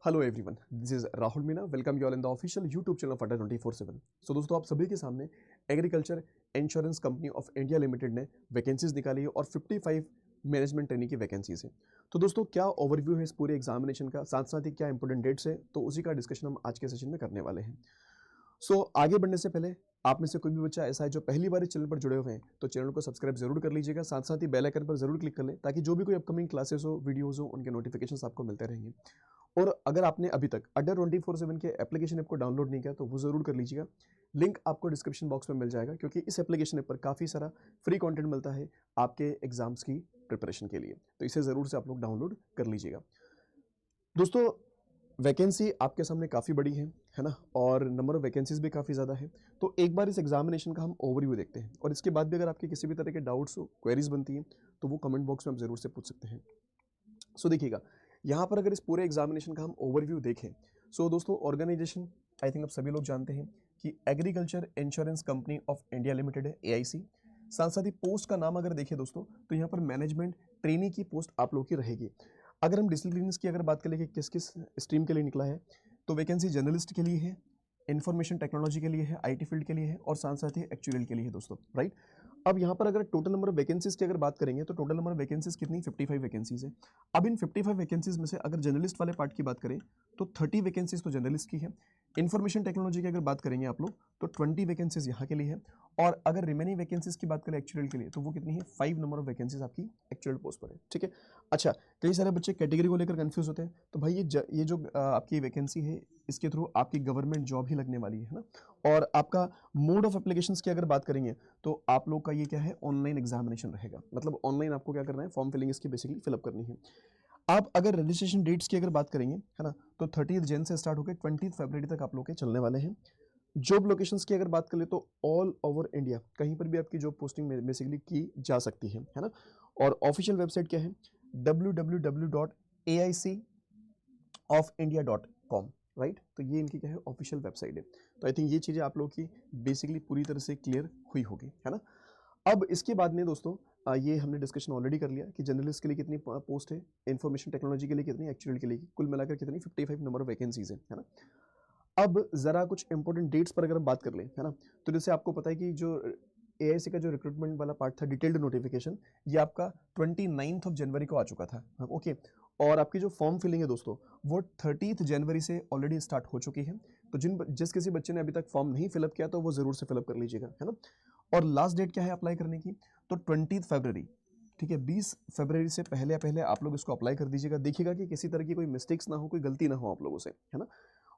Hello everyone, this is Rahul Meena. Welcome you all in the official YouTube channel of अड्डा 24/7। सो दोस्तों, आप सभी के सामने agriculture insurance company of India limited ने वैकेंसीज निकाली है और 55 मैनेजमेंट ट्रेनिंग की वैकेंसीज है। तो दोस्तों, क्या ओवरव्यू है इस पूरे एग्जामिनेशन का, साथ साथ ही क्या इंपॉर्टेंट डेट्स है, तो उसी का डिस्कशन हम आज के सेशन में करने वाले हैं। सो आगे बढ़ने से पहले आप में से कोई भी बच्चा ऐसा है जो पहली बार इस चैनल पर जुड़े हुए हैं, तो चैनल को सब्सक्राइब जरूर कर लीजिएगा। साथ साथ ही बेल आइकन पर जरूर क्लिक कर लें, ताकि जो भी कोई अपकमिंग क्लासेस हो, वीडियोस हो, उनके नोटिफिकेशंस आपको मिलते रहेंगे। और अगर आपने अभी तक अड्डा 24/7 के एप्लीकेशन ऐप को डाउनलोड नहीं किया, तो वो जरूर कर लीजिएगा। लिंक आपको डिस्क्रिप्शन बॉक्स में मिल जाएगा, क्योंकि इस एप्लीकेशन ऐप पर काफ़ी सारा फ्री कंटेंट मिलता है आपके एग्जाम्स की प्रिपरेशन के लिए। तो इसे ज़रूर से आप लोग डाउनलोड कर लीजिएगा। दोस्तों, वैकेंसी आपके सामने काफ़ी बड़ी है ना, और नंबर ऑफ वैकेंसीज भी काफ़ी ज़्यादा है। तो एक बार इस एग्जामिनेशन का हम ओवरव्यू देखते हैं, और इसके बाद भी अगर आपके किसी भी तरह के डाउट्स हो, क्वेरीज बनती हैं, तो वो कमेंट बॉक्स में आप ज़रूर से पूछ सकते हैं। सो देखिएगा, यहाँ पर अगर इस पूरे एग्जामिनेशन का हम ओवरव्यू देखें, सो दोस्तों, ऑर्गेनाइजेशन आई थिंक आप सभी लोग जानते हैं कि agriculture insurance company of India limited है, AIC। साथ साथ ही पोस्ट का नाम अगर देखें दोस्तों, तो यहाँ पर मैनेजमेंट ट्रेनी की पोस्ट आप लोग की रहेगी। अगर हम डिसिप्लिन की अगर बात करें कि किस किस स्ट्रीम के लिए निकला है, तो वैकेंसी जर्नलिस्ट के लिए है, इन्फॉर्मेशन टेक्नोलॉजी के लिए है, IT फील्ड के लिए है, और साथ साथ ही एक्चुअल के लिए है दोस्तों, राइट। अब यहाँ पर अगर टोटल नंबर ऑफ वैकेंसीज की अगर बात करेंगे, तो टोटल नंबर ऑफ वैकेंसीज कितनी, 55 वैकेंसीज है। अब इन 55 वैकेंसीज में से अगर जर्नलिस्ट वाले पार्ट की बात करें, तो 30 वैकेंसीज तो जर्नलिस्ट की है। इन्फॉर्मेशन टेक्नोलॉजी की अगर बात करेंगे आप लोग, तो 20 वैकेंसीज यहाँ के लिए है। और अगर रिमेनिंग वैकेंसीज की बात करें एक्चुअल के लिए, तो वो कितनी है, 5 नंबर ऑफ वैकेंसीज आपकी एक्चुअल पोस्ट पर है, ठीक है। अच्छा, कई सारे बच्चे कैटेगरी को लेकर कंफ्यूज होते हैं, तो भाई ये जो आपकी वैकेंसी है, इसके थ्रू आपकी गवर्नमेंट जॉब ही लगने वाली है ना। और आपका मोड ऑफ एप्लीकेशंस की अगर बात करेंगे, तो आप लोग का ये क्या है, ऑनलाइन एग्जामिनेशन रहेगा। मतलब ऑनलाइन आपको क्या करना है, फॉर्म फिलिंग इसकी बेसिकली फिलअप करनी है। आप अगर रजिस्ट्रेशन डेट्स की अगर बात करेंगे, है ना, तो 30 जन से स्टार्ट होकर 20 फरवरी तक आप लोग के चलने वाले हैं। जॉब लोकेशंस की अगर बात करें, तो ऑल ओवर इंडिया कहीं पर भी आपकी जॉब पोस्टिंग बेसिकली की जा सकती है ना। और ऑफिशियल वेबसाइट क्या है, www.aicofindia.com, राइट। तो ये इनकी क्या है, ऑफिशियल वेबसाइट है। तो आई थिंक ये चीज़ें आप लोग की बेसिकली पूरी तरह से क्लियर हुई होगी, है ना। अब इसके बाद में दोस्तों, ये हमने डिस्कशन ऑलरेडी कर लिया कि जर्नलिस्ट के लिए कितनी पोस्ट है, इन्फॉर्मेशन टेक्नोलॉजी के लिए कितनी, एक्चुअल के लिए कुल मिलाकर कितनी, 55 नंबर ऑफ वैकेंसीज है ना। अब जरा कुछ इंपॉर्टेंट डेट्स पर अगर हम बात कर लें, है ना, तो जैसे आपको पता है कि जो AIC का जो रिक्रूटमेंट वाला पार्ट था, डिटेल्ड नोटिफिकेशन, ये आपका 29 जनवरी को आ चुका था, ओके। और आपकी जो फॉर्म फिलिंग है दोस्तों, वो 30 जनवरी से ऑलरेडी स्टार्ट हो चुकी है। तो जिस किसी बच्चे ने अभी तक फॉर्म नहीं फिलअप किया, तो वो जरूर से फिलअप कर लीजिएगा, है ना। और लास्ट डेट क्या है अप्लाई करने की, तो 20 फरवरी, ठीक है। 20 फरवरी से पहले पहले आप लोग इसको अप्लाई कर दीजिएगा। देखिएगा कि किसी तरह की कोई मिस्टेक्स ना हो, कोई गलती ना हो आप लोगों से, है ना।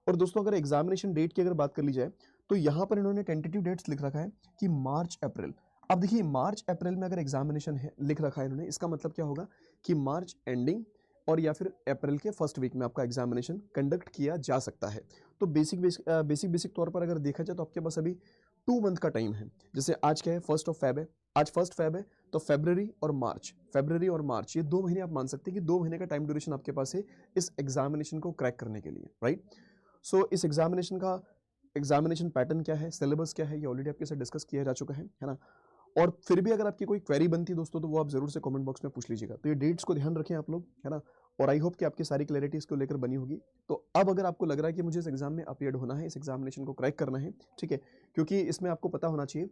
और दोस्तों, अगर एग्जामिनेशन डेट की अगर बात कर ली जाए, तो यहाँ पर इन्होंने टेंटेटिव डेट्स लिख रखा है कि मार्च अप्रैल। अब देखिए, मार्च अप्रैल में अगर एग्जामिनेशन है लिख रखा है इन्होंने, इसका मतलब क्या होगा कि मार्च एंडिंग और या फिर अप्रैल के फर्स्ट वीक में आपका एग्जामिनेशन कंडक्ट किया जा सकता है। तो बेसिक तौर पर अगर देखा जाए, तो आपके पास अभी 2 मंथ का टाइम है। जैसे आज क्या है, 1 फेब है, आज 1 फेब है, तो फरवरी और मार्च ये 2 महीने आप मान सकते हैं कि 2 महीने का टाइम ड्यूरेशन आपके पास है इस एग्जामिनेशन को क्रैक करने के लिए, राइट। सो इस एग्जामिनेशन पैटर्न क्या है, सिलेबस क्या है, ये ऑलरेडी आपके साथ डिस्कस किया जा चुका है ना। और फिर भी अगर आपकी कोई क्वेरी बनती है दोस्तों, तो वो आप जरूर से कमेंट बॉक्स में पूछ लीजिएगा। तो ये डेट्स को ध्यान रखें आप लोग, है ना। और आई होप कि आपकी सारी क्लैरिटी इसको लेकर बनी होगी। तो अब अगर आपको लग रहा है कि मुझे इस एग्जाम में अपीयर होना है, इस एग्जामिनेशन को क्रैक करना है, ठीक है, क्योंकि इसमें आपको पता होना चाहिए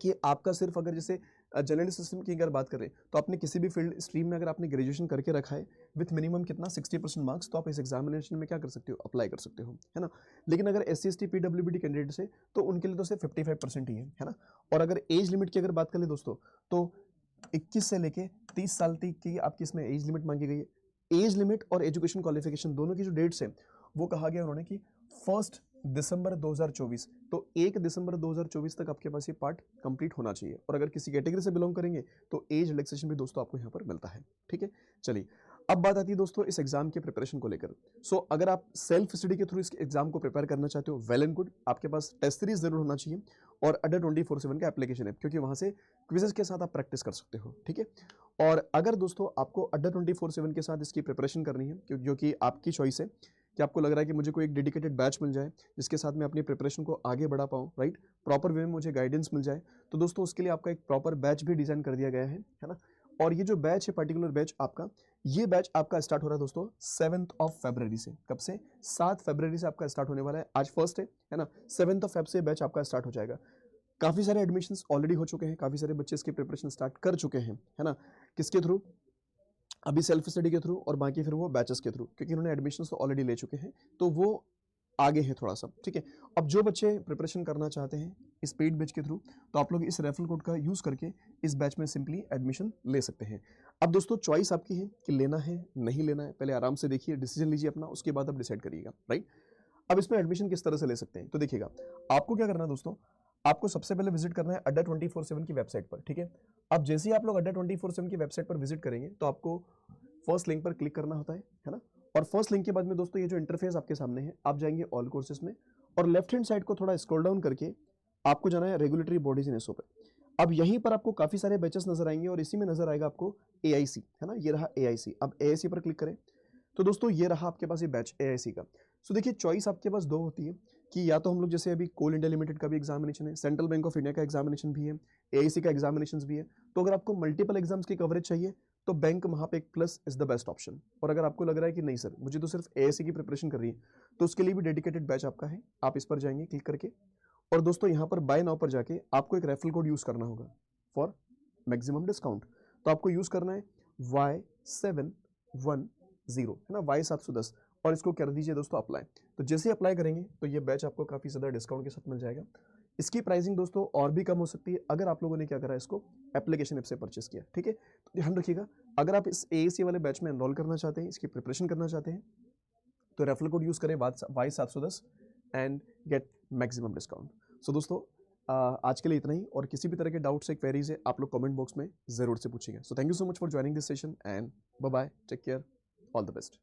कि आपका सिर्फ अगर जैसे जनरल सिस्टम की अगर बात करें, तो आपने किसी भी फील्ड स्ट्रीम में अगर आपने ग्रेजुएशन करके रखा है विथ मिनिमम कितना 60% मार्क्स, तो आप इस एग्जामिनेशन में क्या कर सकते हो, अप्लाई कर सकते हो, है ना। लेकिन अगर SC ST PWBD कैंडिडेट्स है, तो उनके लिए तो सिर्फ 55% ही है ना। और अगर एज लिमिट की अगर बात करें दोस्तों, तो 21 से लेके 30 साल तक की आपकी इसमें एज लिमिट मांगी गई है। एज लिमिट और एजुकेशन क्वालिफिकेशन दोनों की जो डेट्स है, वो कहा गया उन्होंने कि 1 दिसंबर 2024, तो 1 दिसंबर 2024 तक आपके पास ये पार्ट कंप्लीट होना चाहिए। और अगर किसी कैटेगरी से बिलोंग करेंगे, तो एज रिलैक्सेशन भी दोस्तों आपको यहाँ पर मिलता है, ठीक है। चलिए, अब बात आती है दोस्तों इस एग्जाम के प्रिपरेशन को लेकर। सो अगर आप सेल्फ स्टडी के थ्रू इस एग्जाम को प्रिपेयर करना चाहते हो, वेल एंड गुड, आपके पास टेस्ट सीरीज जरूर होना चाहिए और अड्डा 24/7 का एप्लीकेशन है, क्योंकि वहां से क्विजेस के साथ आप प्रैक्टिस कर सकते हो, ठीक है। और अगर दोस्तों आपको अड्डा 24/7 के साथ इसकी प्रिपरेशन करनी है, जो कि आपकी चॉइस है, कि आपको लग रहा है कि मुझे कोई एक डेडिकेटेड बैच मिल जाए जिसके साथ मैं अपनी प्रिपरेशन को आगे बढ़ा पाऊँ, राइट, प्रॉपर वे में मुझे गाइडेंस मिल जाए, तो दोस्तों उसके लिए आपका एक प्रॉपर बैच भी डिजाइन कर दिया गया है ना। और ये जो बैच है, पर्टिकुलर बैच आपका, ये बैच आपका स्टार्ट हो रहा है दोस्तों 7th ऑफ फरवरी से। कब से? 7 फरवरी से आपका स्टार्ट होने वाला है। आज फर्स्ट है ना, 7th ऑफ फेब से बैच आपका स्टार्ट हो जाएगा। काफ़ी सारे एडमिशन्स ऑलरेडी हो चुके हैं, काफ़ी सारे बच्चे इसकी प्रिपरेशन स्टार्ट कर चुके हैं, है ना। किसके थ्रू? अभी सेल्फ स्टडी के थ्रू, और बाकी फिर वो बैचेस के थ्रू, क्योंकि उन्होंने एडमिशन्स तो ऑलरेडी ले चुके हैं, तो वो आगे है थोड़ा सा, ठीक है। अब जो बच्चे प्रिपरेशन करना चाहते हैं इस पेड बैच के थ्रू, तो आप लोग इस रेफरल कोड का यूज़ करके इस बैच में सिंपली एडमिशन ले सकते हैं। अब दोस्तों चॉइस आपकी है कि लेना है नहीं लेना है, पहले आराम से देखिए, डिसीजन लीजिए अपना, उसके बाद आप डिसाइड करिएगा, राइट। अब इसमें एडमिशन किस तरह से ले सकते हैं, तो देखिएगा, आपको क्या करना है दोस्तों, आपको सबसे पहले विजिट करना है अड्डा 24/7 की वेबसाइट पर, ठीक है। अब जैसे ही आप लोग अड्डा 24/7 की वेबसाइट पर विजिट करेंगे, तो आपको फर्स्ट लिंक पर क्लिक करना होता है ना। और फर्स्ट लिंक के बाद में दोस्तों ये जो इंटरफेस आपके सामने है, आप जाएंगे ऑल कोर्सेज में, और लेफ्ट हैंड साइड को थोड़ा स्क्रॉल डाउन करके आपको जाना है रेगुलेटरी बॉडीज इन एसओ पे। अब यहीं पर आपको काफी सारे बैचेस नजर आएंगे, और इसी में नजर आएगा आपको एआईसी, है ना, ये रहा एआईसी। अब एआईसी पर क्लिक करें, तो दोस्तों ये रहा आपके पास ये बैच एआईसी का। सो देखिए, चॉइस आपके पास दो होती है कि या तो हम लोग जैसे अभी कोल इंडिया लिमिटेड का भी एग्जामिनेशन है, सेंट्रल बैंक ऑफ इंडिया का एग्जामिनेशन भी है, एआईसी का एग्जामिनेशन भी है। तो अगर आपको मल्टीपल एग्जाम्स की कवरेज चाहिए, तो बैंक महापेक plus is the best option. और अगर आपको लग रहा है कि नहीं सर, मुझे तो सिर्फ एआईसी की प्रिपरेशन कर रही है, तो उसके लिए भी डेडिकेटेड बैच आपका है। आप इस पर जाएंगे क्लिक करके, और दोस्तों यहाँ पर बाय नाउ पर जाके आपको एक रेफरल कोड यूज करना होगा फॉर मैक्सिमम डिस्काउंट। तो आपको यूज करना है Y710, है ना, Y710, और इसको कर दीजिए दोस्तों अप्लाई। तो जैसे अप्लाई करेंगे तो ये बैच आपको काफ़ी ज़्यादा डिस्काउंट के साथ मिल जाएगा। इसकी प्राइसिंग दोस्तों और भी कम हो सकती है अगर आप लोगों ने क्या करा, इसको एप्लीकेशन ऐप से परचेस किया, ठीक है। तो ध्यान रखिएगा, अगर आप इस एएसी वाले बैच में एनरोल करना चाहते हैं, इसकी प्रिपरेशन करना चाहते हैं, तो रेफरल कोड यूज़ करें Y710 and get maximum discount. So दोस्तों आज के लिए इतना ही, और किसी भी तरह के डाउट्स या क्वेरीज है आप लोग कमेंट बॉक्स में ज़रूर से पूछिएगा। So thank you so much for joining this session, and bye bye, take care, all the best.